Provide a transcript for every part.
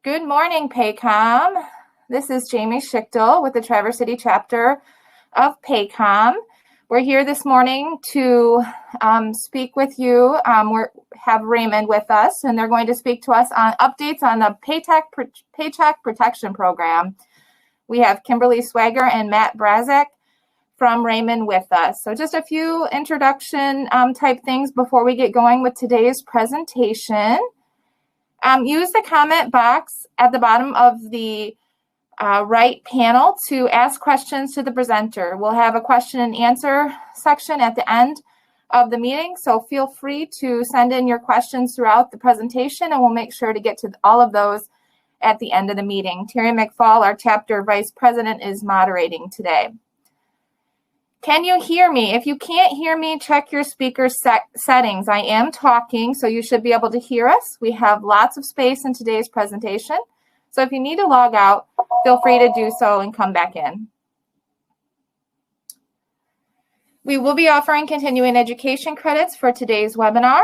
Good morning, PAHCOM. This is Jamie Schichtel with the Traverse City chapter of PAHCOM. We're here this morning to speak with you. We have Raymond with us, and they're going to speak to us on updates on the Paycheck Protection Program. We have Kimberly Schwaiger and Matt Barczak from Raymond with us. So just a few introduction type things before we get going with today's presentation. Use the comment box at the bottom of the right panel to ask questions to the presenter. We'll have a question and answer section at the end of the meeting, so feel free to send in your questions throughout the presentation, and we'll make sure to get to all of those at the end of the meeting. Terry McPhall, our chapter vice president, is moderating today. Can you hear me? If you can't hear me, check your speaker settings. I am talking, so you should be able to hear us. We have lots of space in today's presentation. So if you need to log out, feel free to do so and come back in. We will be offering continuing education credits for today's webinar.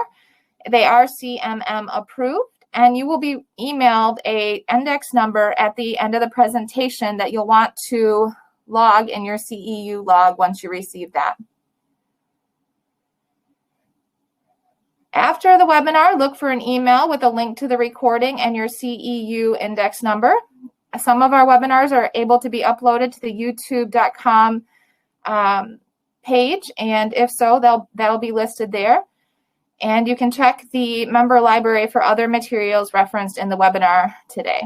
They are CMM approved, and you will be emailed an index number at the end of the presentation that you'll want to log in your CEU log once you receive that. After the webinar, look for an email with a link to the recording and your CEU index number. Some of our webinars are able to be uploaded to the youtube.com page, and if so, that'll be listed there. And you can check the member library for other materials referenced in the webinar today.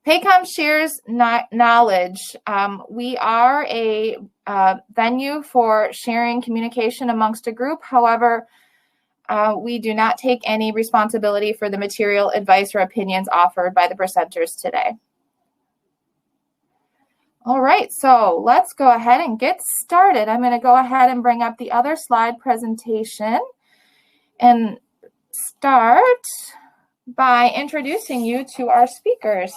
PAHCOM shares knowledge. We are a venue for sharing communication amongst a group. However, we do not take any responsibility for the material, advice, or opinions offered by the presenters today. All right, so let's go ahead and get started. I'm going to go ahead and bring up the other slide presentation and start by introducing you to our speakers.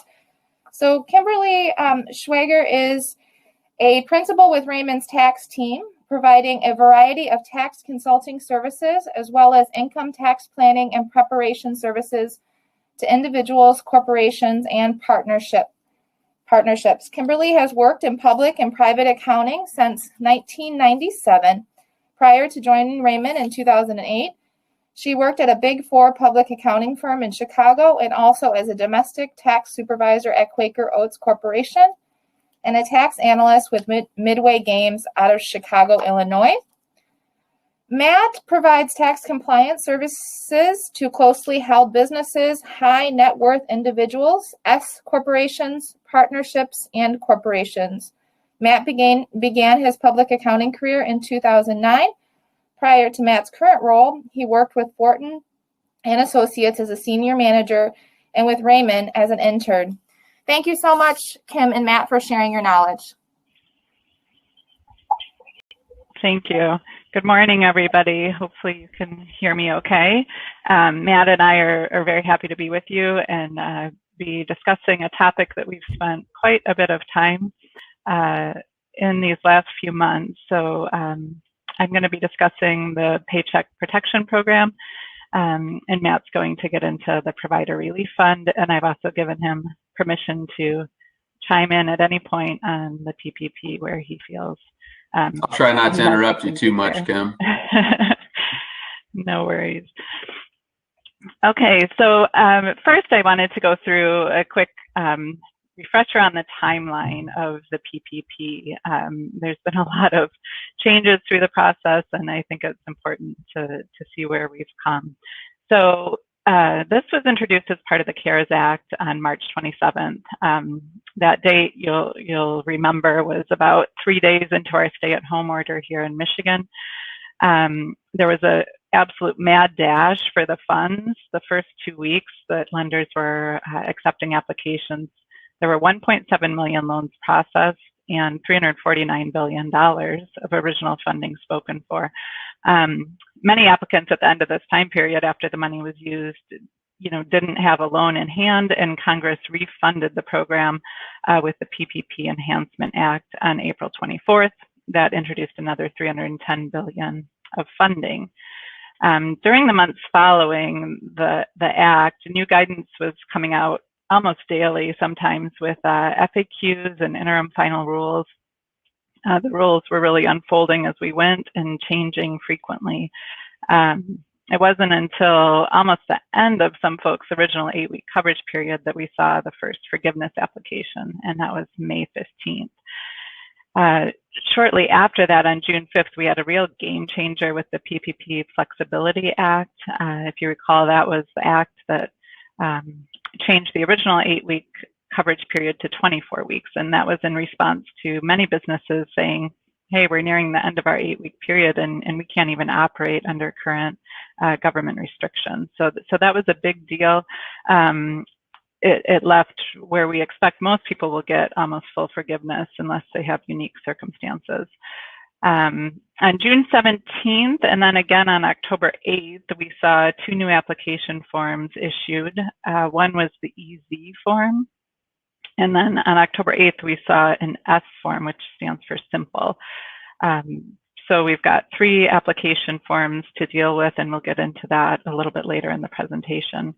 So Kimberly Schwaiger is a principal with Raymond's tax team, providing a variety of tax consulting services, as well as income tax planning and preparation services to individuals, corporations, and partnerships. Kimberly has worked in public and private accounting since 1997. Prior to joining Raymond in 2008, she worked at a Big Four public accounting firm in Chicago and also as a domestic tax supervisor at Quaker Oats Corporation and a tax analyst with Midway Games out of Chicago, Illinois. Matt provides tax compliance services to closely held businesses, high net worth individuals, S corporations, partnerships, and corporations. Matt began his public accounting career in 2009. Prior to Matt's current role, he worked with Fortin and Associates as a senior manager and with Raymond as an intern. Thank you so much, Kim and Matt, for sharing your knowledge. Thank you. Good morning, everybody. Hopefully you can hear me okay. Matt and I are very happy to be with you and be discussing a topic that we've spent quite a bit of time in these last few months. So I'm going to be discussing the Paycheck Protection Program, and Matt's going to get into the Provider Relief Fund, and I've also given him permission to chime in at any point on the PPP where he feels. I'll try not to interrupt you too much, Kim. No worries. Okay, so first I wanted to go through a quick refresher on the timeline of the PPP. There's been a lot of changes through the process, and I think it's important to see where we've come. So this was introduced as part of the CARES Act on March 27th. That date, you'll remember, was about 3 days into our stay-at-home order here in Michigan. There was an absolute mad dash for the funds. The first 2 weeks that lenders were accepting applications, there were 1.7 million loans processed and $349 billion of original funding spoken for. Many applicants at the end of this time period, after the money was used, didn't have a loan in hand, and Congress refunded the program with the PPP Enhancement Act on April 24th. That introduced another $310 billion of funding. During the months following the act, new guidance was coming out almost daily, sometimes with FAQs and interim final rules. The rules were really unfolding as we went and changing frequently. It wasn't until almost the end of some folks' original 8-week coverage period that we saw the first forgiveness application, and that was May 15th. Shortly after that, on June 5th, we had a real game changer with the PPP Flexibility Act. If you recall, that was the act that changed the original 8-week coverage period to 24 weeks, and that was in response to many businesses saying, hey, we're nearing the end of our 8-week period and we can't even operate under current government restrictions. So that was a big deal. It left where we expect most people will get almost full forgiveness unless they have unique circumstances. On June 17th and then again on October 8th, we saw 2 new application forms issued. One was the EZ form. And then on October 8th, we saw an S form, which stands for simple. So we've got 3 application forms to deal with, and we'll get into that a little bit later in the presentation.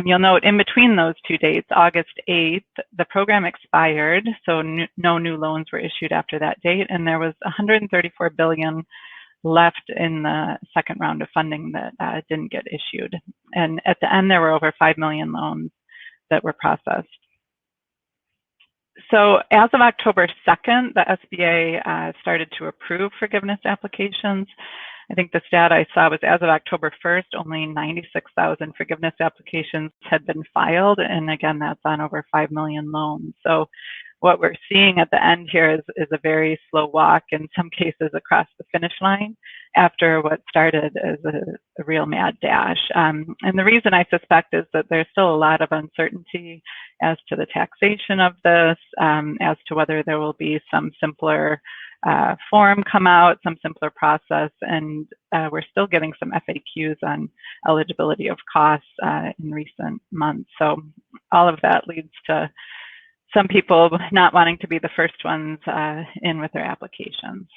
You'll note in between those 2 dates, August 8th, the program expired, so no new loans were issued after that date, and there was $134 billion left in the second round of funding that didn't get issued. And at the end, there were over 5 million loans that were processed. So as of October 2nd, the SBA started to approve forgiveness applications. I think the stat I saw was as of October 1st, only 96,000 forgiveness applications had been filed. And again, that's on over 5 million loans. So what we're seeing at the end here is a very slow walk, in some cases across the finish line, after what started as a real mad dash. And the reason I suspect is that there's still a lot of uncertainty as to the taxation of this, as to whether there will be some simpler form come out, some simpler process, and we're still getting some FAQs on eligibility of costs in recent months. So all of that leads to some people not wanting to be the first ones in with their applications.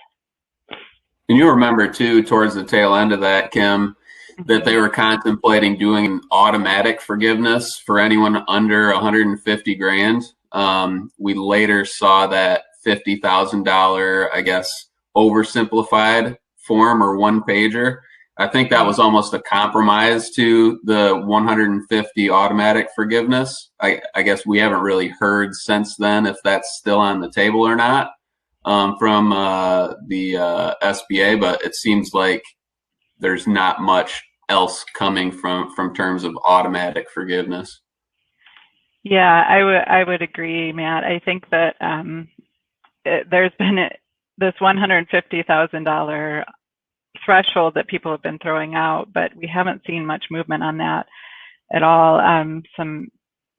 And you remember too, towards the tail end of that, Kim, that they were contemplating doing an automatic forgiveness for anyone under 150 grand. We later saw that $50,000, I guess, oversimplified form or one pager. I think that was almost a compromise to the 150 automatic forgiveness. I guess we haven't really heard since then if that's still on the table or not from the SBA, but it seems like there's not much else coming from terms of automatic forgiveness. Yeah, I would agree, Matt. I think that there's been this $150,000 threshold that people have been throwing out, but we haven't seen much movement on that at all. Some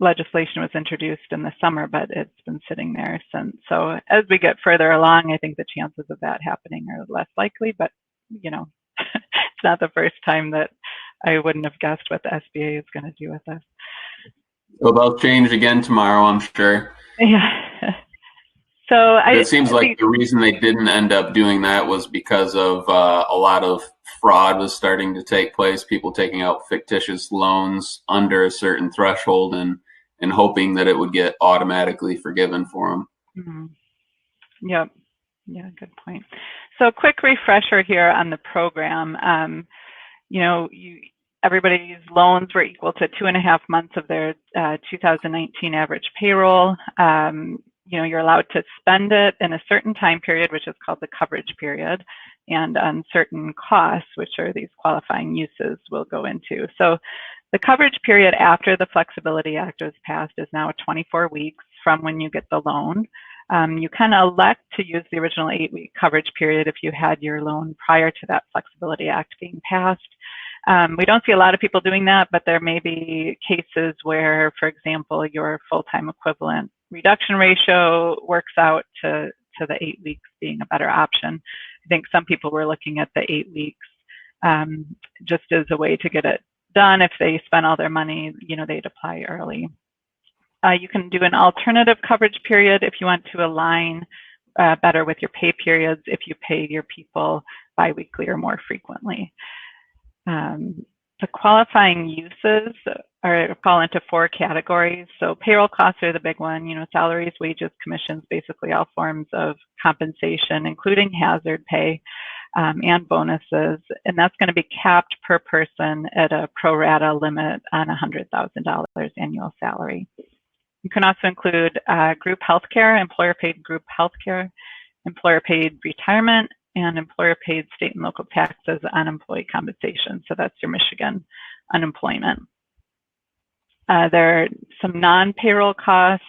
legislation was introduced in the summer, but it's been sitting there since. So as we get further along, I think the chances of that happening are less likely, but you know, it's not the first time that I wouldn't have guessed what the SBA is going to do with this. Well, they'll change again tomorrow, I'm sure. Yeah. So it seems like the reason they didn't end up doing that was because of a lot of fraud was starting to take place, people taking out fictitious loans under a certain threshold and hoping that it would get automatically forgiven for them. Mm-hmm. Yep. Yeah, good point. So quick refresher here on the program. You know, everybody's loans were equal to 2.5 months of their 2019 average payroll. You know, you're allowed to spend it in a certain time period, which is called the coverage period, and on certain costs, which are these qualifying uses we'll go into. So the coverage period after the Flexibility Act was passed is now 24 weeks from when you get the loan. You can elect to use the original 8-week coverage period if you had your loan prior to that Flexibility Act being passed. We don't see a lot of people doing that, but there may be cases where, for example, your full-time equivalent reduction ratio works out to the 8 weeks being a better option. I think some people were looking at the 8 weeks just as a way to get it done. If they spent all their money, you know, they'd apply early. You can do an alternative coverage period if you want to align better with your pay periods, if you pay your people biweekly or more frequently. The qualifying uses fall into 4 categories. So payroll costs are the big one, you know, salaries, wages, commissions, basically all forms of compensation, including hazard pay and bonuses. And that's going to be capped per person at a pro rata limit on $100,000 annual salary. You can also include group healthcare, employer-paid group healthcare, employer-paid retirement, and employer-paid state and local taxes on employee compensation. So that's your Michigan unemployment. There are some non-payroll costs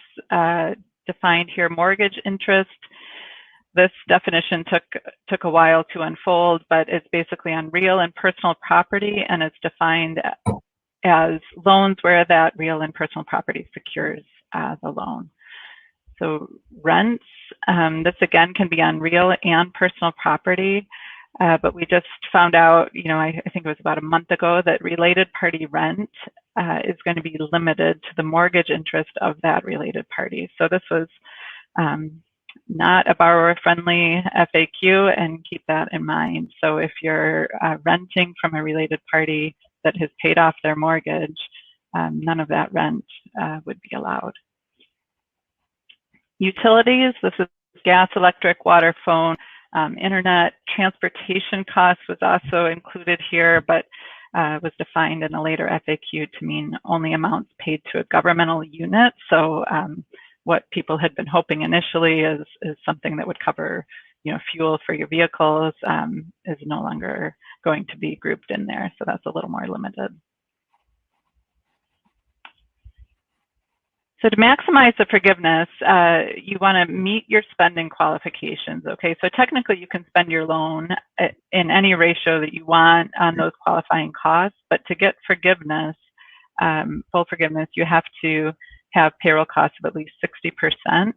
defined here. Mortgage interest. This definition took a while to unfold, but it's basically on real and personal property, and it's defined as loans where that real and personal property secures the loan. So rents, this again can be on real and personal property, but we just found out, you know, I think it was about a month ago, that related party rent is going to be limited to the mortgage interest of that related party. So this was not a borrower-friendly FAQ, and keep that in mind. So if you're renting from a related party that has paid off their mortgage, none of that rent would be allowed. Utilities, this is gas, electric, water, phone, internet. Transportation costs was also included here, but was defined in a later FAQ to mean only amounts paid to a governmental unit. So what people had been hoping initially is something that would cover, you know, fuel for your vehicles is no longer going to be grouped in there. So that's a little more limited. So to maximize the forgiveness, you want to meet your spending qualifications, okay? So technically you can spend your loan in any ratio that you want on those qualifying costs, but to get forgiveness, full forgiveness, you have to have payroll costs of at least 60%,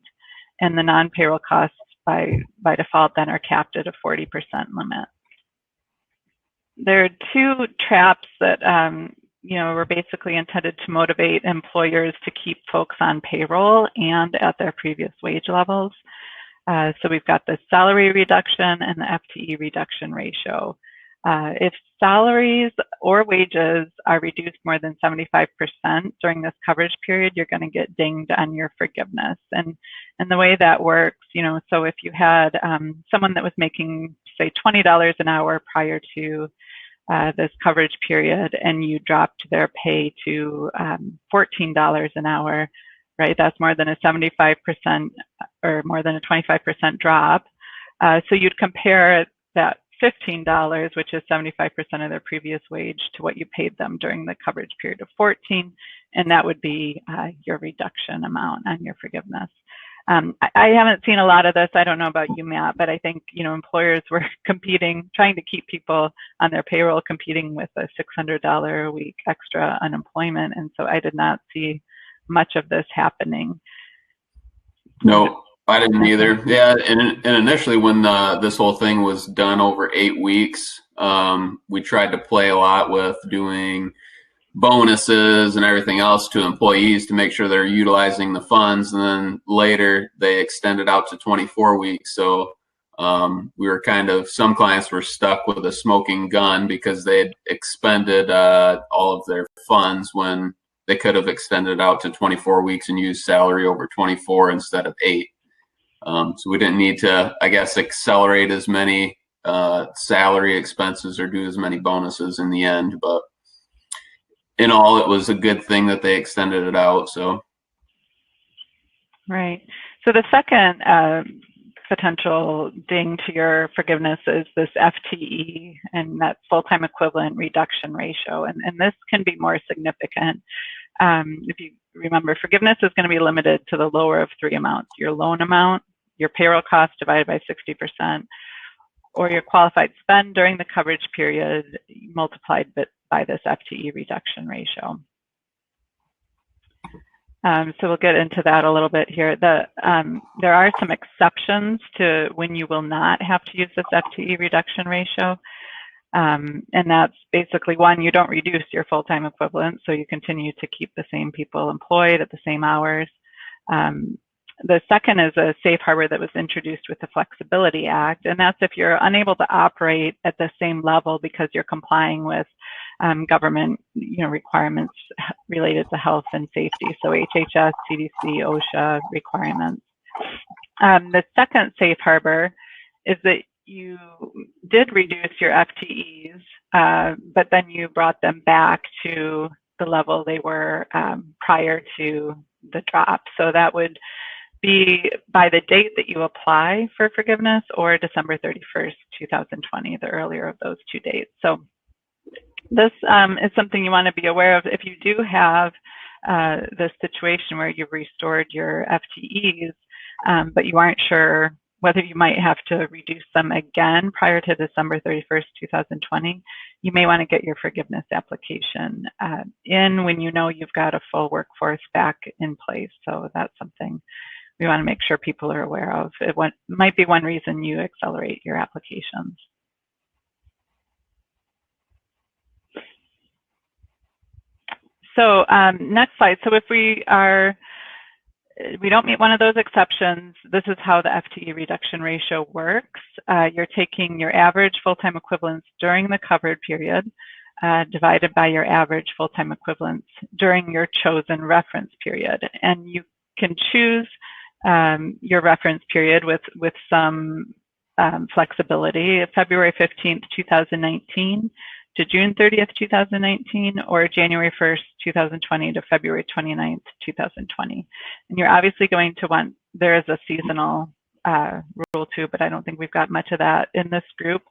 and the non-payroll costs by default then are capped at a 40% limit. There are 2 traps that you know, were basically intended to motivate employers to keep folks on payroll and at their previous wage levels. So we've got the salary reduction and the FTE reduction ratio. If salaries or wages are reduced more than 75% during this coverage period, you're going to get dinged on your forgiveness. And the way that works, you know, so if you had someone that was making, say, $20 an hour prior to this coverage period, and you dropped their pay to $14 an hour, right? That's more than a 75% or more than a 25% drop. So you'd compare that $15, which is 75% of their previous wage, to what you paid them during the coverage period of 14, and that would be your reduction amount on your forgiveness. I haven't seen a lot of this. I don't know about you, Matt, but I think, you know, employers were competing, trying to keep people on their payroll, competing with a $600 a week extra unemployment. And so I did not see much of this happening. No, I didn't either. Yeah, and initially when this whole thing was done over 8 weeks, we tried to play a lot with doing bonuses and everything else to employees to make sure they're utilizing the funds, and then later they extended out to 24 weeks. So we were kind of, some clients were stuck with a smoking gun because they had expended all of their funds when they could have extended out to 24 weeks and used salary over 24 instead of 8. So we didn't need to, I guess, accelerate as many salary expenses or do as many bonuses in the end, but in all, it was a good thing that they extended it out. So, right. So the second potential ding to your forgiveness is this FTE and that full-time equivalent reduction ratio, and this can be more significant. If you remember, forgiveness is going to be limited to the lower of 3 amounts: your loan amount, your payroll cost divided by 60%, or your qualified spend during the coverage period multiplied by this FTE reduction ratio. So we'll get into that a little bit here. There are some exceptions to when you will not have to use this FTE reduction ratio. And that's basically, one, you don't reduce your full-time equivalent, so you continue to keep the same people employed at the same hours. The second is a safe harbor that was introduced with the Flexibility Act, and that's if you're unable to operate at the same level because you're complying with government requirements related to health and safety, so HHS, CDC, OSHA requirements. The second safe harbor is that you did reduce your FTEs, but then you brought them back to the level they were prior to the drop. So that would be by the date that you apply for forgiveness or December 31st, 2020, the earlier of those two dates. So this is something you want to be aware of. If you do have this situation where you've restored your FTEs, but you aren't sure whether you might have to reduce them again prior to December 31st, 2020, you may want to get your forgiveness application in when you know you've got a full workforce back in place. So that's something we want to make sure people are aware of. It might be one reason you accelerate your applications. So next slide. So if we don't meet one of those exceptions, this is how the FTE reduction ratio works. You're taking your average full-time equivalents during the covered period, divided by your average full-time equivalents during your chosen reference period. And you can choose your reference period with some flexibility, February 15th, 2019 to June 30th, 2019, or January 1st, 2020 to February 29th, 2020. And you're obviously going to want, there is a seasonal rule too, but I don't think we've got much of that in this group.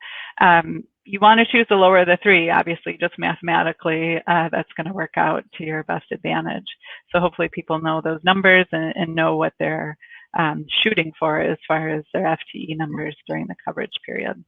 You want to choose the lower of the three, obviously, just mathematically, that's going to work out to your best advantage. So hopefully people know those numbers and know what they're shooting for as far as their FTE numbers during the coverage period.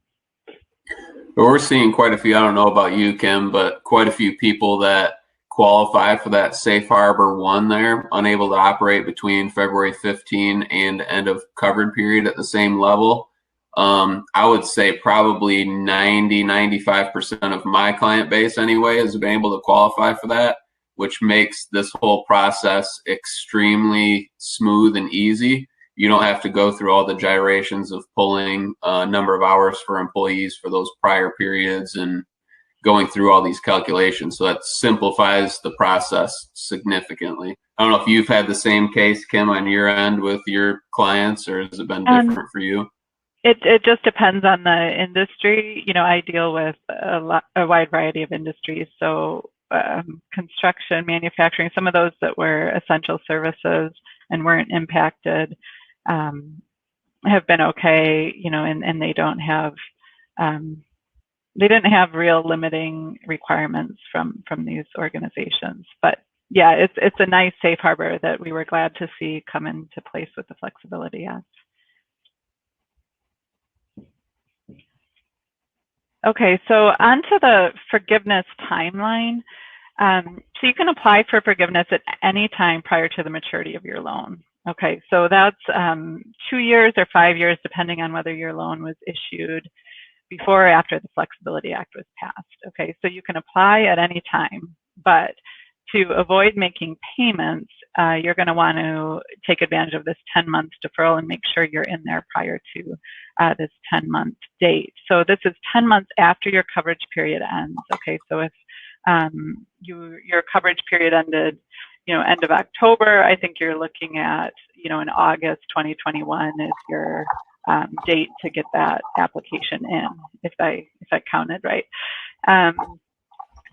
We're seeing quite a few, I don't know about you, Kim, but quite a few people that qualify for that safe harbor one there, unable to operate between February 15 and end of covered period at the same level. I would say probably 95% of my client base anyway has been able to qualify for that, which makes this whole process extremely smooth and easy. You don't have to go through all the gyrations of pulling a number of hours for employees for those prior periods and going through all these calculations. So that simplifies the process significantly. I don't know if you've had the same case, Kim, on your end with your clients, or has it been different for you? It just depends on the industry. You know, I deal with a wide variety of industries. So construction, manufacturing, some of those that were essential services and weren't impacted have been okay, you know, and they don't have, they didn't have real limiting requirements from these organizations. But yeah, it's a nice safe harbor that we were glad to see come into place with the Flexibility Act. Okay, so on to the forgiveness timeline. So you can apply for forgiveness at any time prior to the maturity of your loan. Okay, so that's 2 years or 5 years, depending on whether your loan was issued before or after the Flexibility Act was passed. Okay, so you can apply at any time, but to avoid making payments, you're going to want to take advantage of this 10-month deferral and make sure you're in there prior to this 10-month date. So this is 10 months after your coverage period ends. Okay, so if your coverage period ended, you know, end of October, I think you're looking at, you know, in August 2021 is your date to get that application in, if I counted right.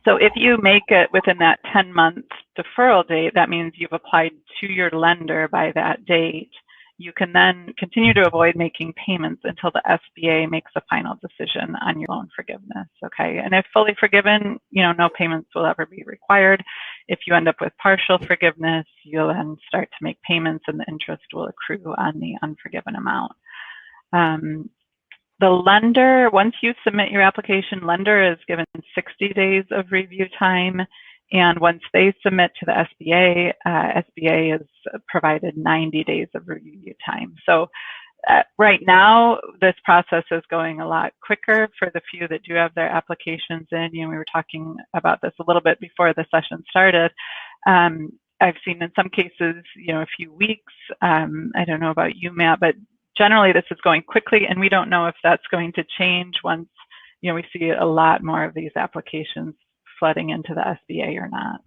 So if you make it within that 10-month deferral date, that means you've applied to your lender by that date. You can then continue to avoid making payments until the SBA makes a final decision on your loan forgiveness, okay? And if fully forgiven, you know, no payments will ever be required. If you end up with partial forgiveness, you'll then start to make payments and the interest will accrue on the unforgiven amount. The lender, once you submit your application, lender is given 60 days of review time. And once they submit to the SBA, SBA is provided 90 days of review time. So right now, this process is going a lot quicker for the few that do have their applications in. You know, we were talking about this a little bit before the session started. I've seen in some cases, a few weeks. I don't know about you, Matt, but generally this is going quickly, and we don't know if that's going to change once, we see a lot more of these applications flooding into the SBA or not.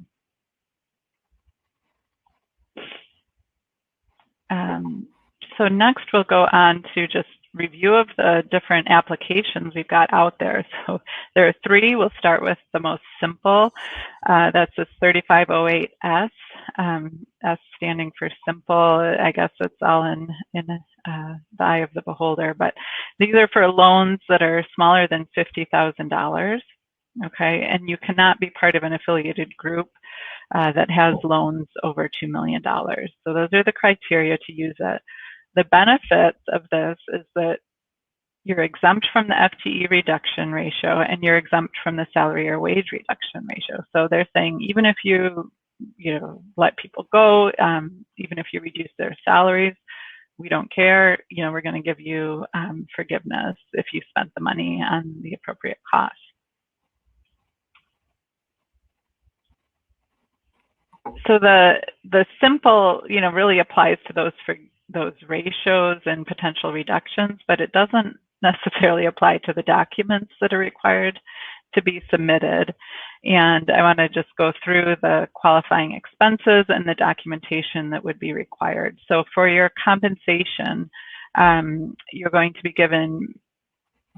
So next we'll go on to just review of the different applications we've got out there. So there are three. We'll start with the most simple. That's this 3508S, S standing for simple. I guess it's all in the eye of the beholder, but these are for loans that are smaller than $50,000. Okay, and you cannot be part of an affiliated group that has loans over $2 million. So those are the criteria to use it. The benefits of this is that you're exempt from the FTE reduction ratio, and you're exempt from the salary or wage reduction ratio. So they're saying even if you let people go, even if you reduce their salaries, we don't care. We're going to give you forgiveness if you spent the money on the appropriate cost. So the simple, really applies to those ratios and potential reductions, but it doesn't necessarily apply to the documents that are required to be submitted. And I want to just go through the qualifying expenses and the documentation that would be required. So for your compensation, you're going to be giving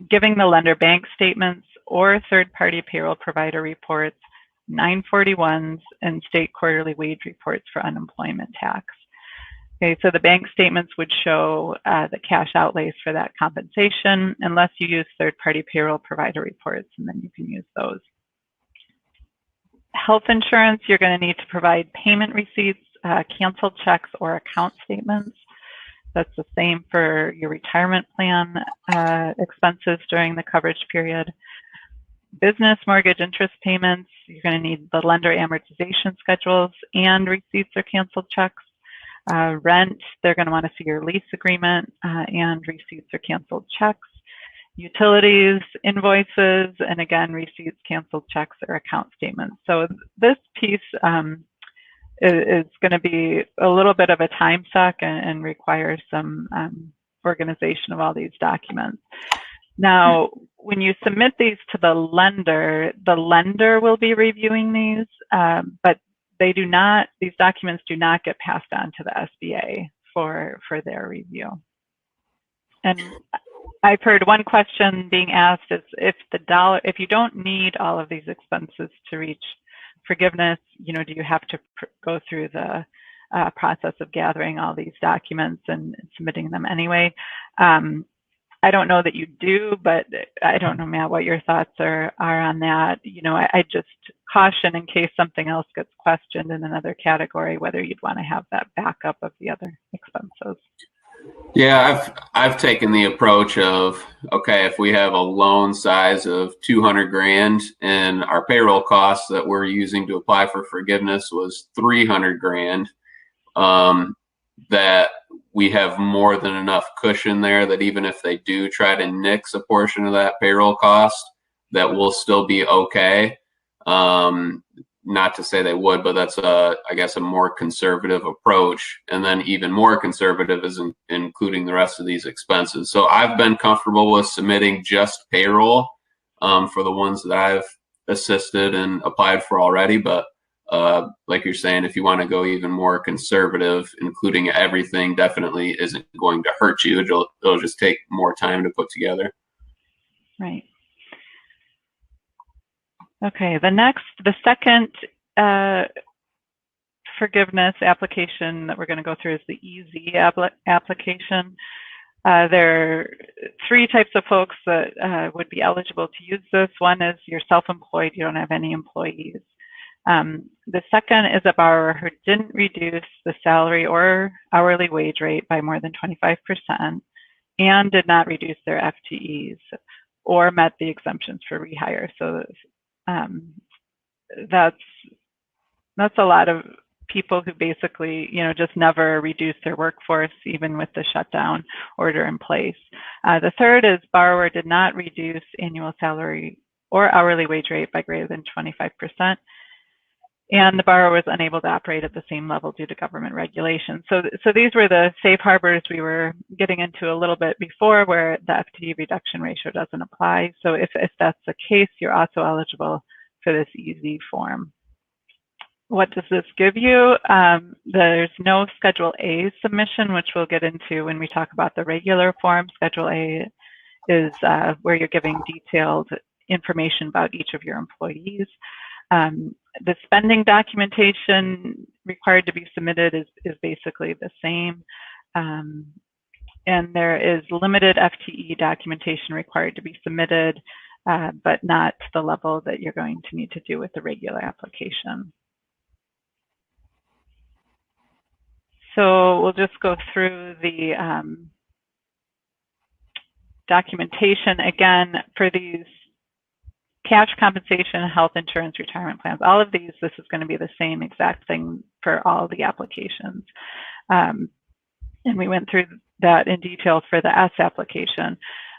the lender bank statements or third-party payroll provider reports, 941s, and state quarterly wage reports for unemployment tax. Okay, so the bank statements would show the cash outlays for that compensation, unless you use third-party payroll provider reports, and then you can use those. Health insurance, you're going to need to provide payment receipts, canceled checks, or account statements. That's the same for your retirement plan expenses during the coverage period. Business mortgage interest payments, you're going to need the lender amortization schedules and receipts or canceled checks. Rent, they're going to want to see your lease agreement and receipts or canceled checks. Utilities, invoices, and again, receipts, canceled checks, or account statements. So this piece is going to be a little bit of a time suck and requires some organization of all these documents. Now, when you submit these to the lender will be reviewing these, but these documents do not get passed on to the SBA for their review. And I've heard one question being asked is if you don't need all of these expenses to reach forgiveness, do you have to go through the process of gathering all these documents and submitting them anyway? I don't know that you do, but I don't know, Matt, what your thoughts are on that. I just caution in case something else gets questioned in another category, whether you'd want to have that backup of the other expenses. Yeah, I've taken the approach of, okay, if we have a loan size of 200 grand and our payroll costs that we're using to apply for forgiveness was 300 grand, that we have more than enough cushion there that even if they do try to nix a portion of that payroll cost, that we'll still be okay. Not to say they would, but that's I guess a more conservative approach. And then even more conservative is including the rest of these expenses. So I've been comfortable with submitting just payroll for the ones that I've assisted and applied for already. But like you're saying, if you want to go even more conservative, including everything definitely isn't going to hurt you. It'll just take more time to put together. Right. Okay, the second forgiveness application that we're going to go through is the EZ application. There are three types of folks that would be eligible to use this. One is you're self-employed, you don't have any employees. The second is a borrower who didn't reduce the salary or hourly wage rate by more than 25% and did not reduce their FTEs or met the exemptions for rehire. So that's a lot of people who basically, just never reduced their workforce, even with the shutdown order in place. The third is borrower did not reduce annual salary or hourly wage rate by greater than 25%. and the borrower was unable to operate at the same level due to government regulation. So these were the safe harbors we were getting into a little bit before, where the FTE reduction ratio doesn't apply. So if that's the case, you're also eligible for this easy form. What does this give you? There's no Schedule A submission, which we'll get into when we talk about the regular form. Schedule A is where you're giving detailed information about each of your employees. The spending documentation required to be submitted is basically the same. And there is limited FTE documentation required to be submitted, but not to the level that you're going to need to do with the regular application. So we'll just go through the documentation again for these cash compensation, health insurance, retirement plans. All of these, this is going to be the same exact thing for all the applications. And we went through that in detail for the S application.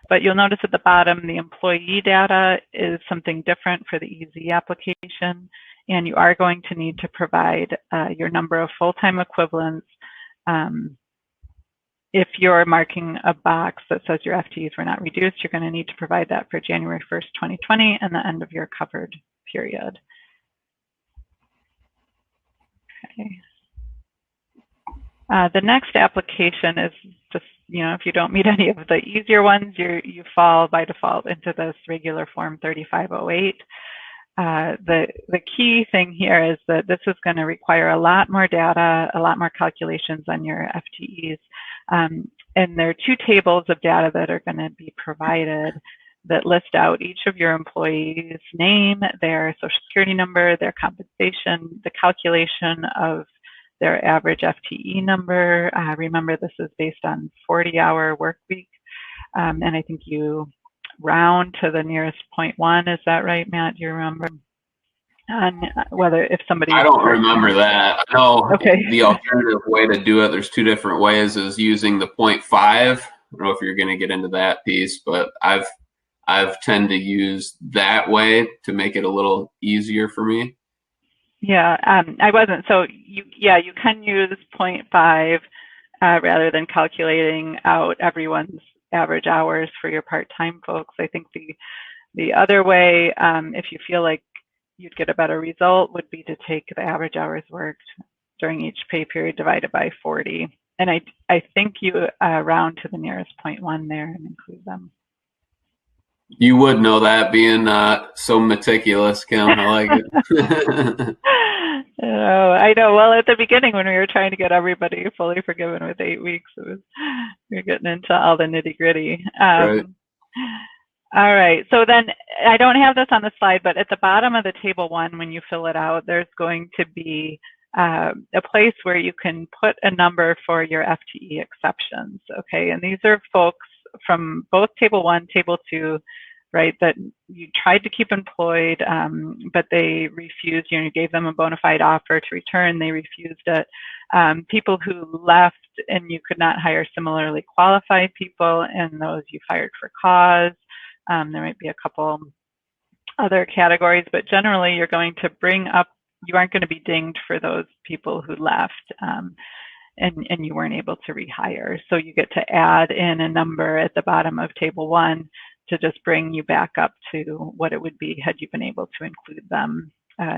But you'll notice at the bottom, the employee data is something different for the EZ application. And you are going to need to provide your number of full-time equivalents. If you're marking a box that says your FTEs were not reduced, you're going to need to provide that for January 1st, 2020 and the end of your covered period. Okay. The next application is just, if you don't meet any of the easier ones, you fall by default into this regular form 3508. The key thing here is that this is going to require a lot more data, a lot more calculations on your FTEs. And there are two tables of data that are going to be provided that list out each of your employees' name, their social security number, their compensation, the calculation of their average FTE number. Remember, this is based on 40-hour work week. And I think you round to the nearest 0.1. Is that right, Matt? Do you remember? And whether if somebody... I don't remember that. No, okay. The alternative way to do it, there's two different ways, is using the 0.5. I don't know if you're going to get into that piece, but I've tend to use that way to make it a little easier for me. Yeah, I wasn't. So you can use 0.5 rather than calculating out everyone's average hours for your part-time folks. I think the other way, if you feel like you'd get a better result, would be to take the average hours worked during each pay period divided by 40. And I think you round to the nearest 0.1 there and include them. You would know that, being so meticulous, Kim. I like it. Oh, I know. Well, at the beginning when we were trying to get everybody fully forgiven with 8 weeks, we were getting into all the nitty-gritty. Right. All right. So then I don't have this on the slide, but at the bottom of the table 1, when you fill it out, there's going to be a place where you can put a number for your FTE exceptions. Okay. And these are folks from both table 1, table 2, right, that you tried to keep employed, but they refused. You gave them a bona fide offer to return. They refused it. People who left and you could not hire similarly qualified people, and those you fired for cause. There might be a couple other categories, but generally you're going to bring up, you aren't going to be dinged for those people who left and you weren't able to rehire. So you get to add in a number at the bottom of table 1 to just bring you back up to what it would be had you been able to include them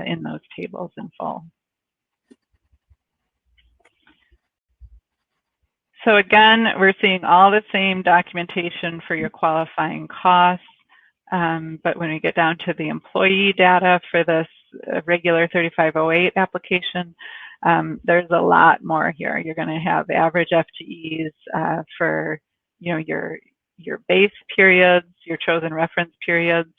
in those tables in full. So again, we're seeing all the same documentation for your qualifying costs, but when we get down to the employee data for this regular 3508 application, there's a lot more here. You're going to have average FTEs for your base periods, your chosen reference periods,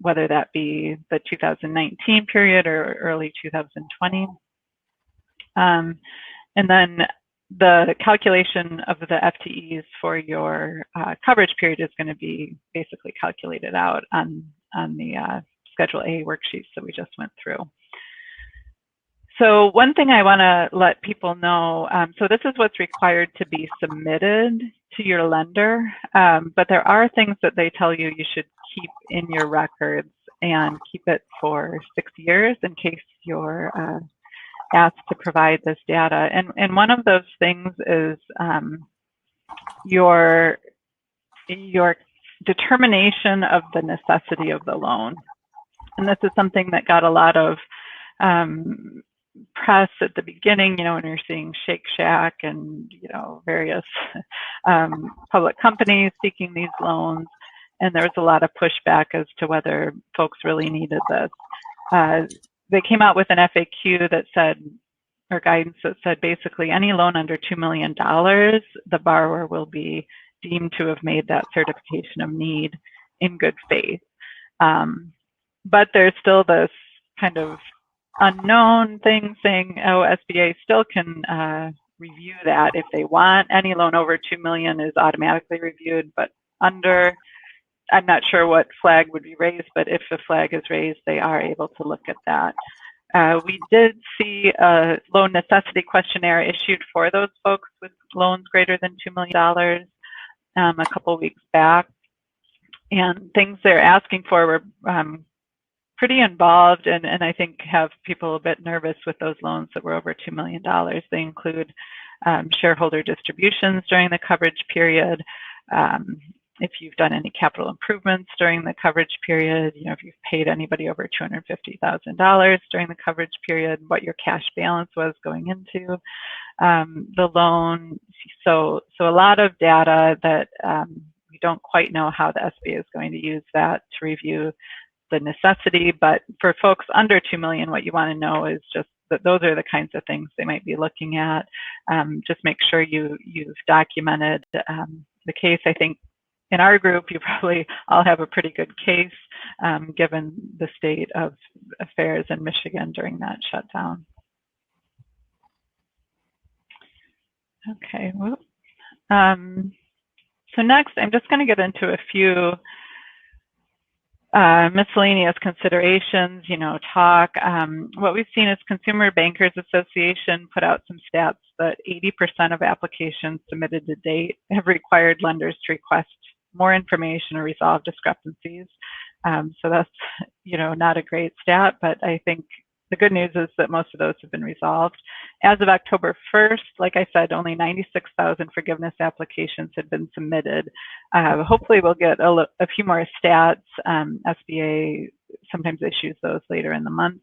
whether that be the 2019 period or early 2020. And then the calculation of the FTEs for your coverage period is going to be basically calculated out on the Schedule A worksheets that we just went through. So one thing I want to let people know, so this is what's required to be submitted to your lender, but there are things that they tell you should keep in your records. and keep it for 6 years in case you're asked to provide this data. And one of those things is your determination of the necessity of the loan. And this is something that got a lot of press at the beginning, when you're seeing Shake Shack and, various public companies seeking these loans. And there was a lot of pushback as to whether folks really needed this. They came out with an FAQ that said, or guidance that said, basically any loan under $2 million, the borrower will be deemed to have made that certification of need in good faith. But there's still this kind of unknown thing saying, SBA still can review that if they want. Any loan over $2 million is automatically reviewed, but under, I'm not sure what flag would be raised, but if the flag is raised, they are able to look at that. We did see a loan necessity questionnaire issued for those folks with loans greater than $2 million a couple weeks back. And things they're asking for were pretty involved and I think have people a bit nervous with those loans that were over $2 million. They include shareholder distributions during the coverage period, if you've done any capital improvements during the coverage period, if you've paid anybody over $250,000 during the coverage period, what your cash balance was going into the loan. So a lot of data that we don't quite know how the SBA is going to use that to review the necessity. But for folks under $2 million, what you want to know is just that those are the kinds of things they might be looking at. Just make sure you've documented the case. I think in our group, you probably all have a pretty good case given the state of affairs in Michigan during that shutdown. Okay. So next, I'm just going to get into a few miscellaneous considerations, talk. What we've seen is Consumer Bankers Association put out some stats that 80% of applications submitted to date have required lenders to request more information or resolve discrepancies. So that's, not a great stat, but I think the good news is that most of those have been resolved. As of October 1st, like I said, only 96,000 forgiveness applications had been submitted. Hopefully we'll get a few more stats. SBA sometimes issues those later in the month.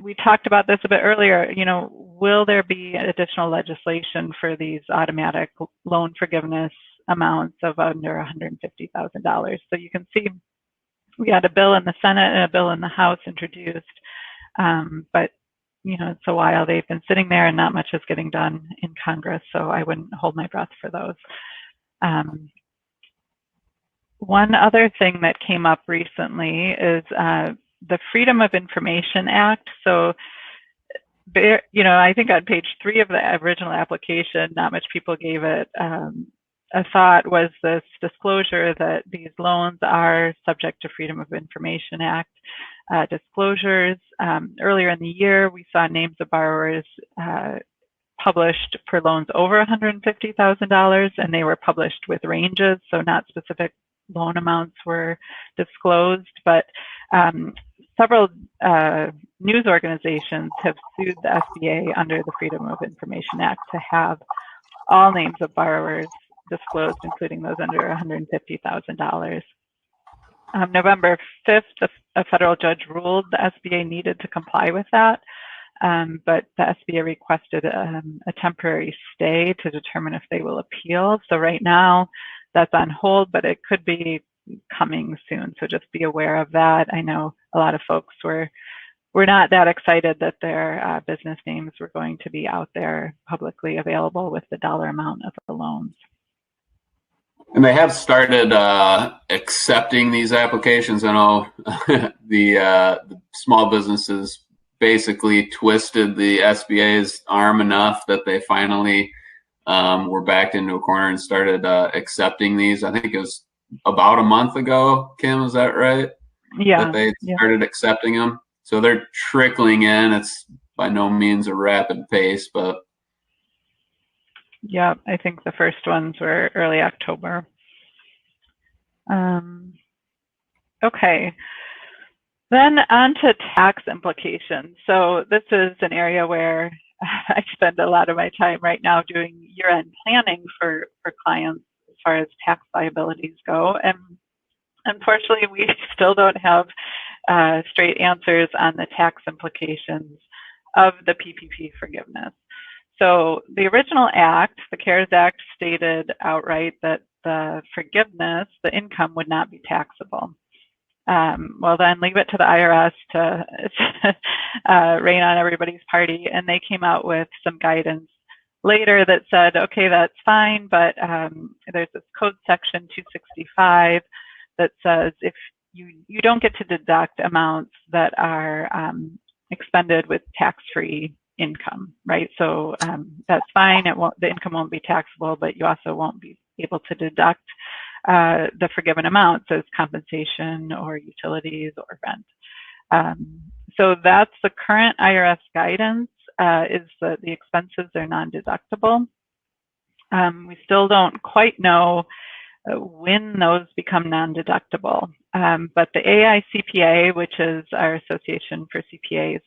We talked about this a bit earlier, will there be additional legislation for these automatic loan forgiveness amounts of under $150,000? So you can see we had a bill in the Senate and a bill in the House introduced, but it's a while they've been sitting there and not much is getting done in Congress, so I wouldn't hold my breath for those. One other thing that came up recently is the Freedom of Information Act. So, I think on page 3 of the original application, not much people gave it a thought, was this disclosure that these loans are subject to Freedom of Information Act disclosures. Earlier in the year, we saw names of borrowers published for loans over $150,000, and they were published with ranges, so not specific loan amounts were disclosed. But several news organizations have sued the SBA under the Freedom of Information Act to have all names of borrowers disclosed, including those under $150,000. November 5th, a federal judge ruled the SBA needed to comply with that, but the SBA requested a temporary stay to determine if they will appeal. So right now, that's on hold, but it could be coming soon. So just be aware of that. I know a lot of folks were not that excited that their business names were going to be out there publicly available with the dollar amount of the loans. And they have started accepting these applications. I know the small businesses basically twisted the SBA's arm enough that they finally were backed into a corner and started accepting these. I think it was about a month ago, Kim, is that right? Yeah. That they started accepting them. So they're trickling in. It's by no means a rapid pace, but. Yeah, I think the first ones were early October. Okay. Then on to tax implications. So this is an area where I spend a lot of my time right now doing year-end planning for clients as far as tax liabilities go. And unfortunately, we still don't have straight answers on the tax implications of the PPP forgiveness. So the original act, the CARES Act, stated outright that the forgiveness, the income, would not be taxable. Well, then leave it to the IRS to rain on everybody's party. And they came out with some guidance later that said, okay, that's fine, but there's this code section 265 that says if you don't get to deduct amounts that are expended with tax-free income, right? So that's fine. The income won't be taxable, but you also won't be able to deduct the forgiven amounts as compensation or utilities or rent. So that's the current IRS guidance, is that the expenses are non-deductible. We still don't quite know when those become non-deductible, but the AICPA, which is our association for CPAs,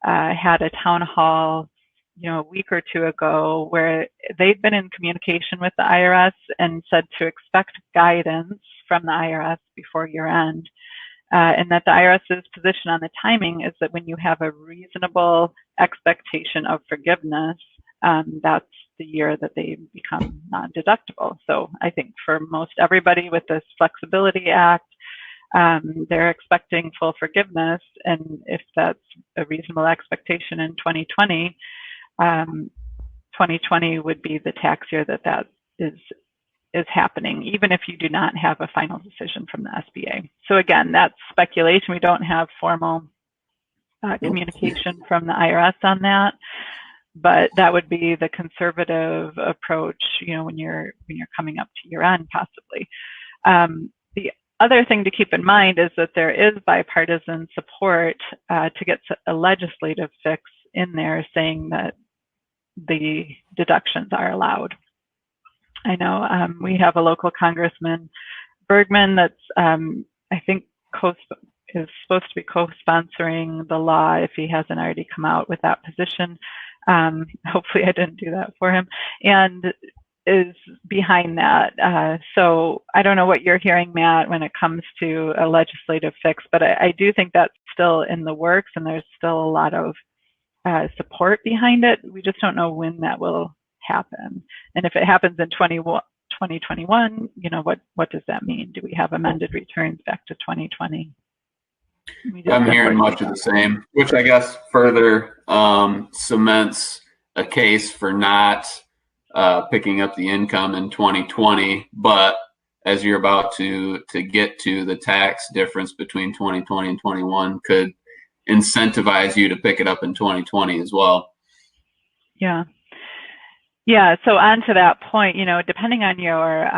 had a town hall a week or two ago where they'd been in communication with the IRS and said to expect guidance from the IRS before year end, and that the IRS's position on the timing is that when you have a reasonable expectation of forgiveness, that's the year that they become non-deductible. So I think for most everybody with this Flexibility Act, they're expecting full forgiveness, and if that's a reasonable expectation in 2020, 2020 would be the tax year that is happening, even if you do not have a final decision from the SBA. So again, that's speculation. We don't have formal communication from the IRS on that, but that would be the conservative approach, when you're coming up to year end, possibly. The other thing to keep in mind is that there is bipartisan support to get a legislative fix in there saying that the deductions are allowed. I know we have a local Congressman, Bergman, that's I think is supposed to be co-sponsoring the law if he hasn't already come out with that position. Hopefully I didn't do that for him, and is behind that. So I don't know what you're hearing, Matt, when it comes to a legislative fix, but I do think that's still in the works, and there's still a lot of support behind it. We just don't know when that will happen. And if it happens in 2021, what does that mean? Do we have amended returns back to 2020? I'm hearing much of the same, which I guess further cements a case for not picking up the income in 2020. But as you're about to get to, the tax difference between 2020 and 21 could incentivize you to pick it up in 2020 as well. Yeah. So on to that point, depending on your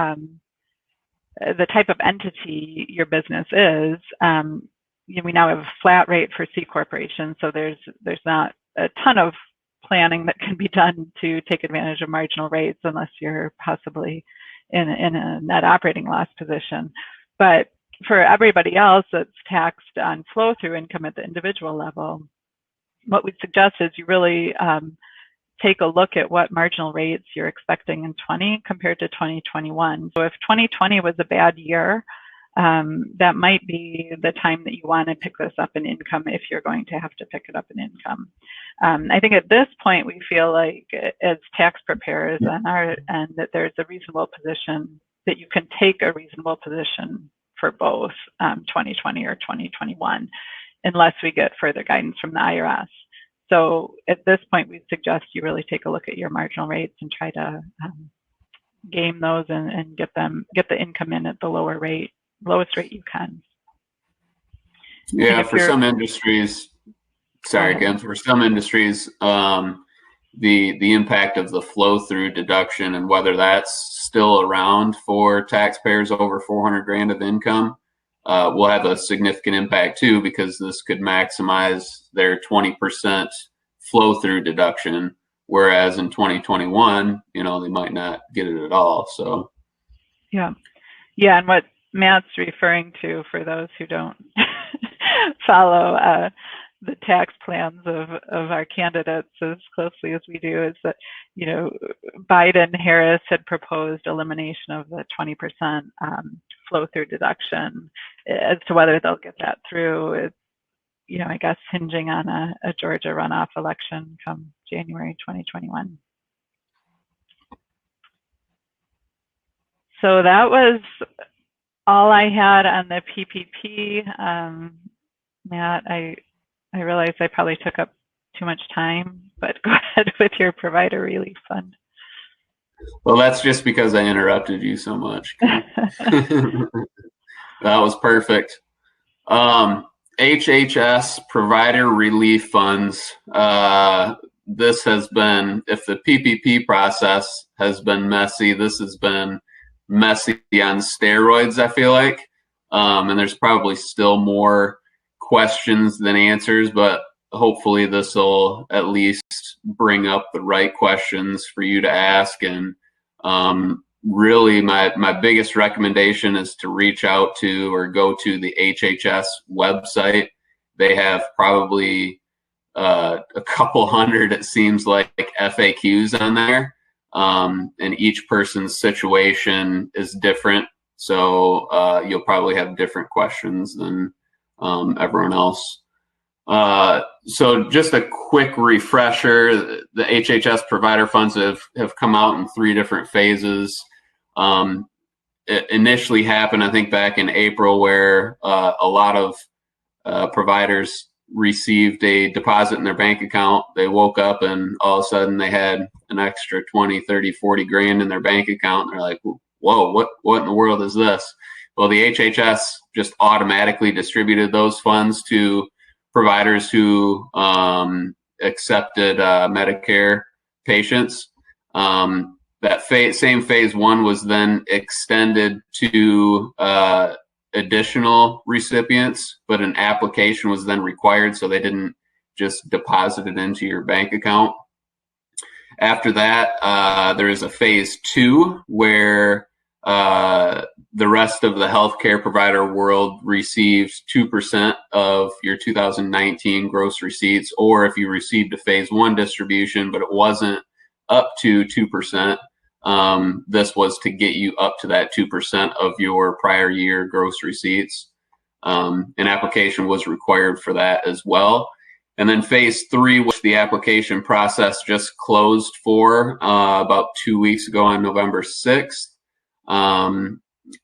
the type of entity your business is, we now have a flat rate for C corporations, so there's not a ton of planning that can be done to take advantage of marginal rates unless you're possibly in a net operating loss position. But for everybody else that's taxed on flow-through income at the individual level, what we suggest is you really take a look at what marginal rates you're expecting in 20 compared to 2021. So if 2020 was a bad year, that might be the time that you want to pick this up in income if you're going to have to pick it up in income. I think at this point, we feel like as tax preparers on our end that there's a reasonable position that you can take a reasonable position for both 2020 or 2021, unless we get further guidance from the IRS. So at this point, we suggest you really take a look at your marginal rates and try to game those and get the income in at the lowest rate you can. Yeah, for some industries, for some industries, the impact of the flow-through deduction and whether that's still around for taxpayers over 400 grand of income will have a significant impact too, because this could maximize their 20% flow-through deduction, whereas in 2021, they might not get it at all. So yeah, and what Matt's referring to, for those who don't follow the tax plans of our candidates as closely as we do, is that, you know, Biden-Harris had proposed elimination of the 20% flow-through deduction. As to whether they'll get that through, it's, you know, I guess hinging on a Georgia runoff election come January 2021. So that was all I had on the PPP. Matt, I realized I probably took up too much time, but go ahead with your provider relief fund. Well, that's just because I interrupted you so much. That was perfect. HHS provider relief funds. This has been, if the PPP process has been messy, this has been messy on steroids, I feel like. And there's probably still more questions than answers, but hopefully this will at least bring up the right questions for you to ask. And really my biggest recommendation is to reach out to or go to the HHS website. They have probably a couple hundred, it seems like, FAQs on there. And each person's situation is different. So you'll probably have different questions than everyone else. So just a quick refresher, the HHS provider funds have come out in 3 different phases. It initially happened, I think, back in April, where a lot of providers received a deposit in their bank account. They woke up and all of a sudden they had an extra 20, 30, 40 grand in their bank account. And they're like, whoa, what in the world is this? Well, the HHS just automatically distributed those funds to providers who accepted Medicare patients. That same phase 1 was then extended to additional recipients, but an application was then required, so they didn't just deposit it into your bank account. After that, there is a phase 2 where the rest of the healthcare provider world received 2% of your 2019 gross receipts, or if you received a phase 1 distribution, but it wasn't up to 2%, this was to get you up to that 2% of your prior year gross receipts. An application was required for that as well. And then phase 3, which the application process just closed for about 2 weeks ago on November 6th. I'm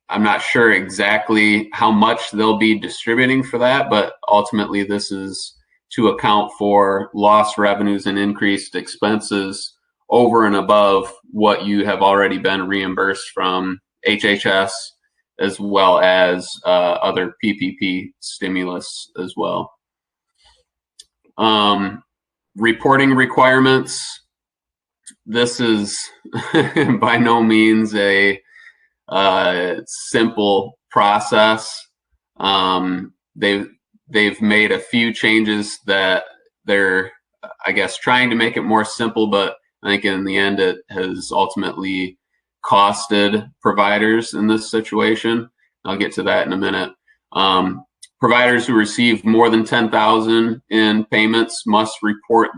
not sure exactly how much they'll be distributing for that, but ultimately this is to account for lost revenues and increased expenses over and above what you have already been reimbursed from HHS, as well as other PPP stimulus as well. Reporting requirements. This is by no means a simple process. They've made a few changes that they're, I guess, trying to make it more simple, but I think in the end it has ultimately costed providers in this situation. I'll get to that in a minute. Providers who receive more than $10,000 in payments must report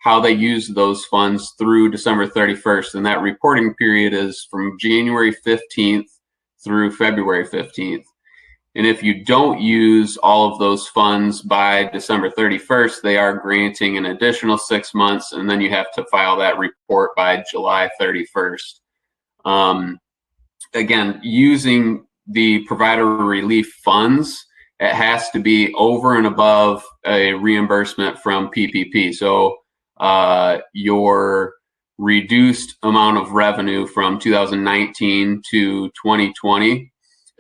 how they use those funds through December 31st. And that reporting period is from January 15th through February 15th. And if you don't use all of those funds by December 31st, they are granting an additional 6 months, and then you have to file that report by July 31st. Again, using the provider relief funds, it has to be over and above a reimbursement from PPP. So your reduced amount of revenue from 2019 to 2020,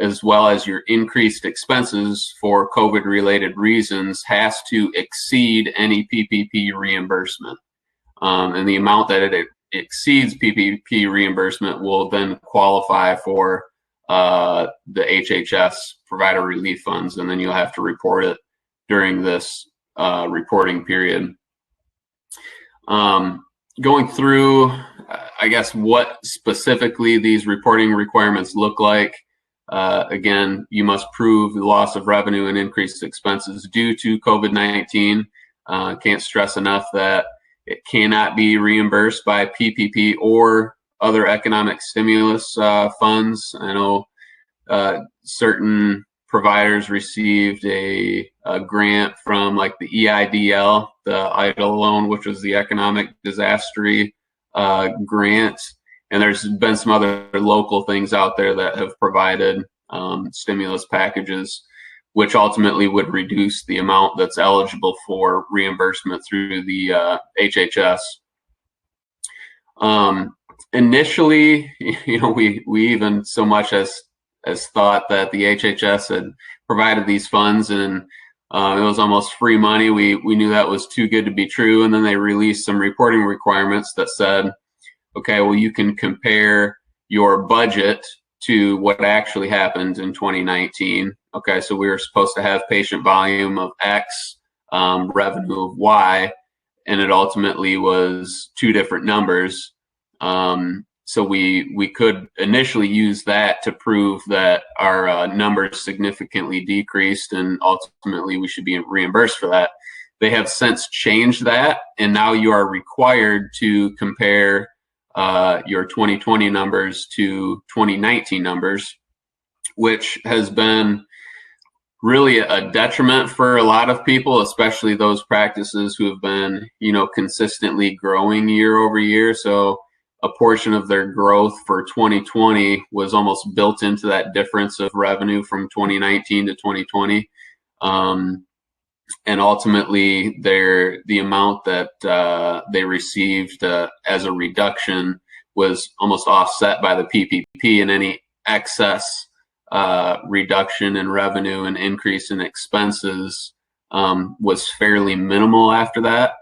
as well as your increased expenses for COVID-related reasons, has to exceed any PPP reimbursement. And the amount that it exceeds PPP reimbursement will then qualify for the HHS provider relief funds, and then you'll have to report it during this reporting period. Going through, I guess, what specifically these reporting requirements look like. Again, you must prove the loss of revenue and increased expenses due to COVID-19. Can't stress enough that it cannot be reimbursed by PPP or other economic stimulus funds. I know certain providers received a grant from like the EIDL, the EIDL loan, which was the economic disaster grant. And there's been some other local things out there that have provided stimulus packages, which ultimately would reduce the amount that's eligible for reimbursement through the HHS. Initially, we even so much as thought that the HHS had provided these funds and it was almost free money. We knew that was too good to be true. And then they released some reporting requirements that said, okay, well, you can compare your budget to what actually happened in 2019. Okay, so we were supposed to have patient volume of X, revenue of Y, and it ultimately was two different numbers. So we could initially use that to prove that our numbers significantly decreased, and ultimately we should be reimbursed for that. They have since changed that, and now you are required to compare your 2020 numbers to 2019 numbers, which has been really a detriment for a lot of people, especially those practices who have been, consistently growing year over year. So a portion of their growth for 2020 was almost built into that difference of revenue from 2019 to 2020. And ultimately, the amount that they received as a reduction was almost offset by the PPP, and any excess reduction in revenue and increase in expenses was fairly minimal after that.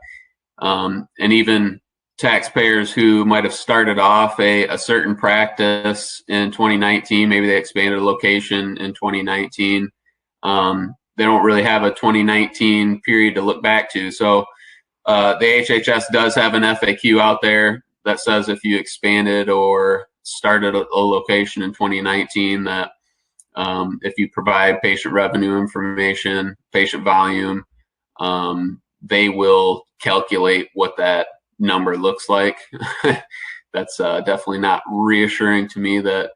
And even taxpayers who might have started off a certain practice in 2019, maybe they expanded a location in 2019, they don't really have a 2019 period to look back to. So the HHS does have an FAQ out there that says if you expanded or started a location in 2019, that if you provide patient revenue information, patient volume, they will calculate what that number looks like. That's definitely not reassuring to me that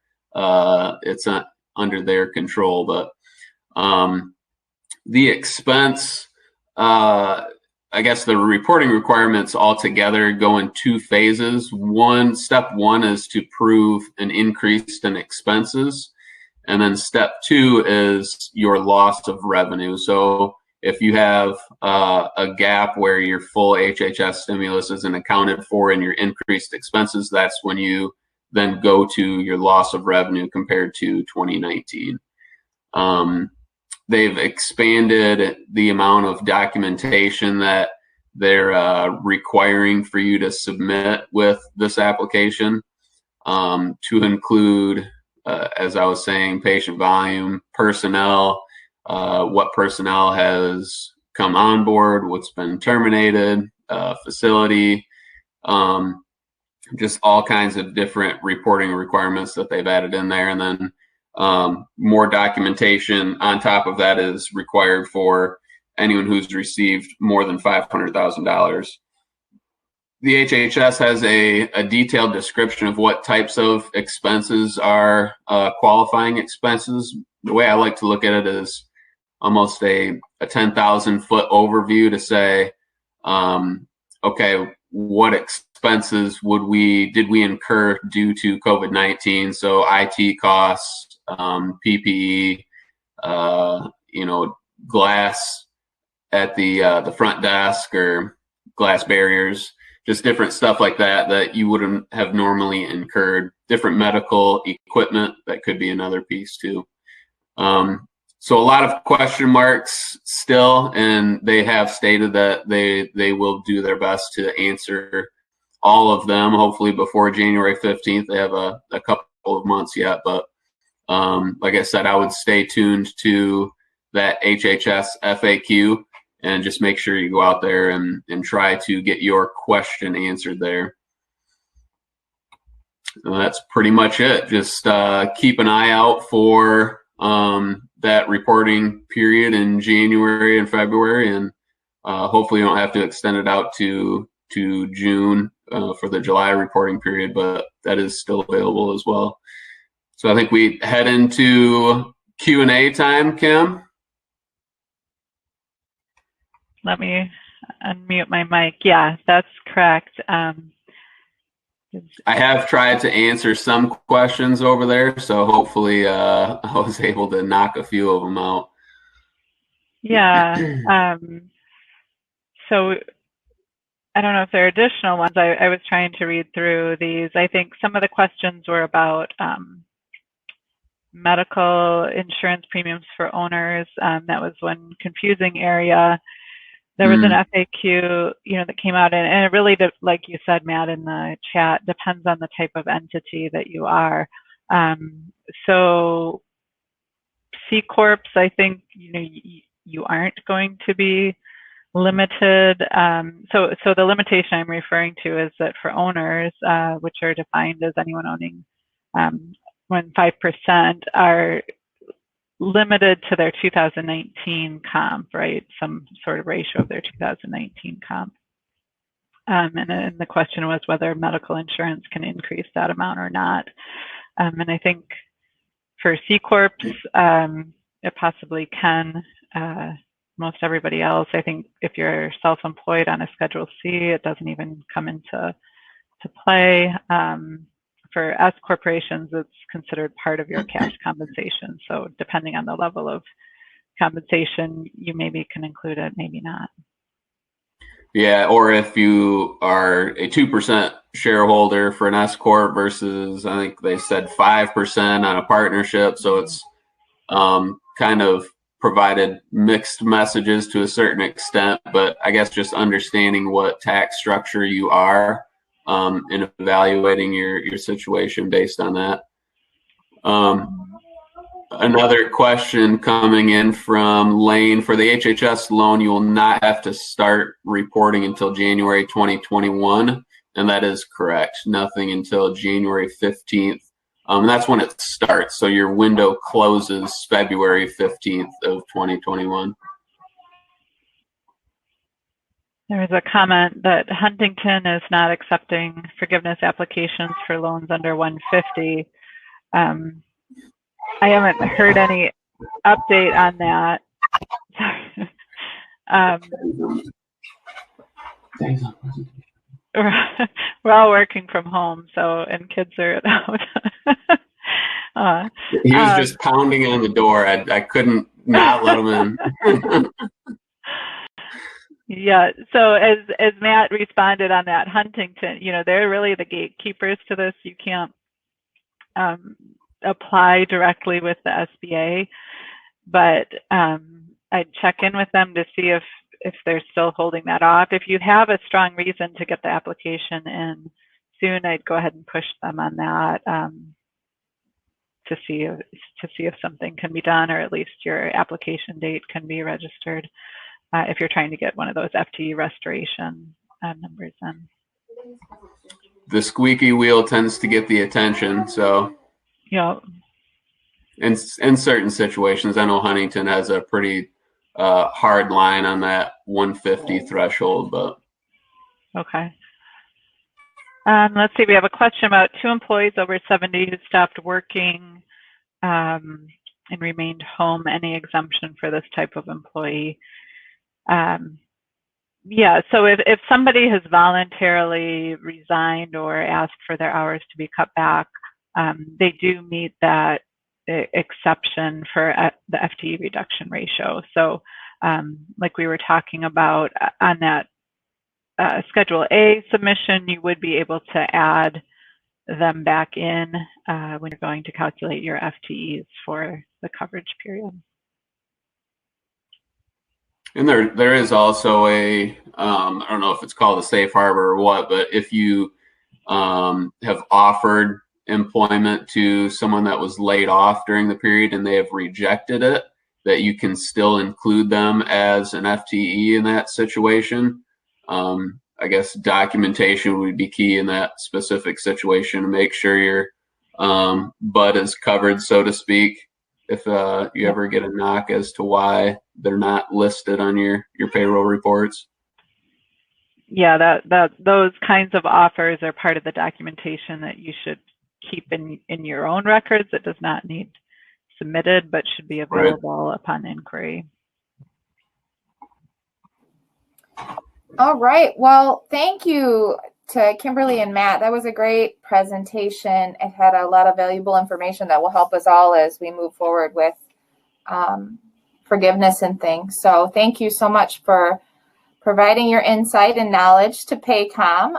it's not under their control, but the expense, I guess the reporting requirements altogether go in two phases. Step one is to prove an increase in expenses. And then step two is your loss of revenue. So if you have a gap where your full HHS stimulus isn't accounted for and your increased expenses, that's when you then go to your loss of revenue compared to 2019. They've expanded the amount of documentation that they're requiring for you to submit with this application to include, as I was saying, patient volume, personnel, what personnel has come on board, what's been terminated, facility, just all kinds of different reporting requirements that they've added in there. And then more documentation on top of that is required for anyone who's received more than $500,000. The HHS has a detailed description of what types of expenses are qualifying expenses. The way I like to look at it is almost a 10,000 foot overview to say, okay, what expenses did we incur due to COVID-19? So IT costs, PPE, glass at the front desk or glass barriers, just different stuff like that you wouldn't have normally incurred. Different medical equipment, that could be another piece too. So a lot of question marks still, and they have stated that they will do their best to answer all of them, hopefully before January 15th. They have a couple of months yet, but like I said, I would stay tuned to that HHS FAQ and just make sure you go out there and try to get your question answered there. that's pretty much it. Just keep an eye out for that reporting period in January and February, and hopefully you don't have to extend it out to June for the July reporting period, but that is still available as well. So I think we head into Q&A time, Kim. Let me unmute my mic. Yeah, that's correct. I have tried to answer some questions over there, so hopefully I was able to knock a few of them out. Yeah. So I don't know if there are additional ones. I was trying to read through these. I think some of the questions were about medical insurance premiums for owners. That was one confusing area. There was an FAQ, that came out, and it really, like you said, Matt, in the chat, depends on the type of entity that you are. So C Corps, I think, you aren't going to be limited. So the limitation I'm referring to is that for owners, which are defined as anyone owning when 5% are limited to their 2019 comp, right? Some sort of ratio of their 2019 comp. And the question was whether medical insurance can increase that amount or not. And I think for C Corps, it possibly can. Most everybody else, I think if you're self-employed on a Schedule C, it doesn't even come into play. For S corporations, it's considered part of your cash compensation. So depending on the level of compensation, you maybe can include it, maybe not. Yeah, or if you are a 2% shareholder for an S Corp versus, I think they said 5% on a partnership. So it's kind of provided mixed messages to a certain extent, but I guess just understanding what tax structure you are and evaluating your situation based on that. Another question coming in from Lane: for the HHS loan, you will not have to start reporting until January 2021, and that is correct. Nothing until January 15th. And that's when it starts. So your window closes February 15th of 2021. There was a comment that Huntington is not accepting forgiveness applications for loans under 150. I haven't heard any update on that. We're all working from home, and kids are out. He was just pounding on the door. I couldn't not let him in. Yeah. So as Matt responded on that, Huntington, they're really the gatekeepers to this. You can't apply directly with the SBA, but I'd check in with them to see if they're still holding that off. If you have a strong reason to get the application in soon, I'd go ahead and push them on that to see if something can be done, or at least your application date can be registered if you're trying to get one of those FTE restoration numbers in. The squeaky wheel tends to get the attention, so. Yeah. In certain situations, I know Huntington has a pretty hard line on that 150 threshold, but. Okay. Let's see, we have a question about 2 employees over 70 who stopped working and remained home. Any exemption for this type of employee? Yeah, so if somebody has voluntarily resigned or asked for their hours to be cut back, they do meet that exception for the FTE reduction ratio. So like we were talking about on that Schedule A submission, you would be able to add them back in when you're going to calculate your FTEs for the coverage period. And there is also I don't know if it's called a safe harbor or what, but if you have offered employment to someone that was laid off during the period and they have rejected it, that you can still include them as an FTE in that situation. I guess documentation would be key in that specific situation to make sure your butt is covered, so to speak, if you ever get a knock as to why they're not listed on your payroll reports. Yeah, those kinds of offers are part of the documentation that you should keep in your own records. It does not need submitted, but should be available upon inquiry. All right. Well, thank you to Kimberly and Matt. That was a great presentation. It had a lot of valuable information that will help us all as we move forward with forgiveness and things. So thank you so much for providing your insight and knowledge to PAHCOM.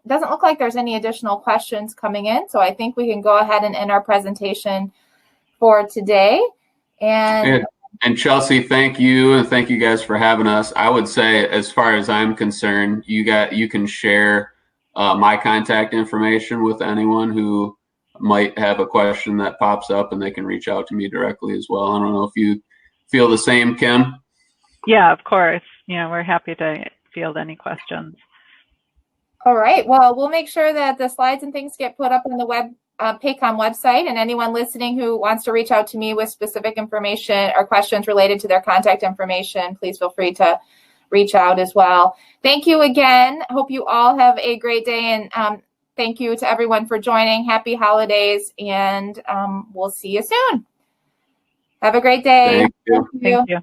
Doesn't look like there's any additional questions coming in, so I think we can go ahead and end our presentation for today. And Chelsea, thank you, and thank you guys for having us. I would say, as far as I'm concerned, you can share my contact information with anyone who might have a question that pops up, and they can reach out to me directly as well. I don't know if you feel the same, Kim? Yeah, of course. We're happy to field any questions. All right. Well, we'll make sure that the slides and things get put up on the PAHCOM website, and anyone listening who wants to reach out to me with specific information or questions related to their contact information, please feel free to reach out as well. Thank you again. Hope you all have a great day, and thank you to everyone for joining. Happy holidays, and we'll see you soon. Have a great day. Thank you. Thank you.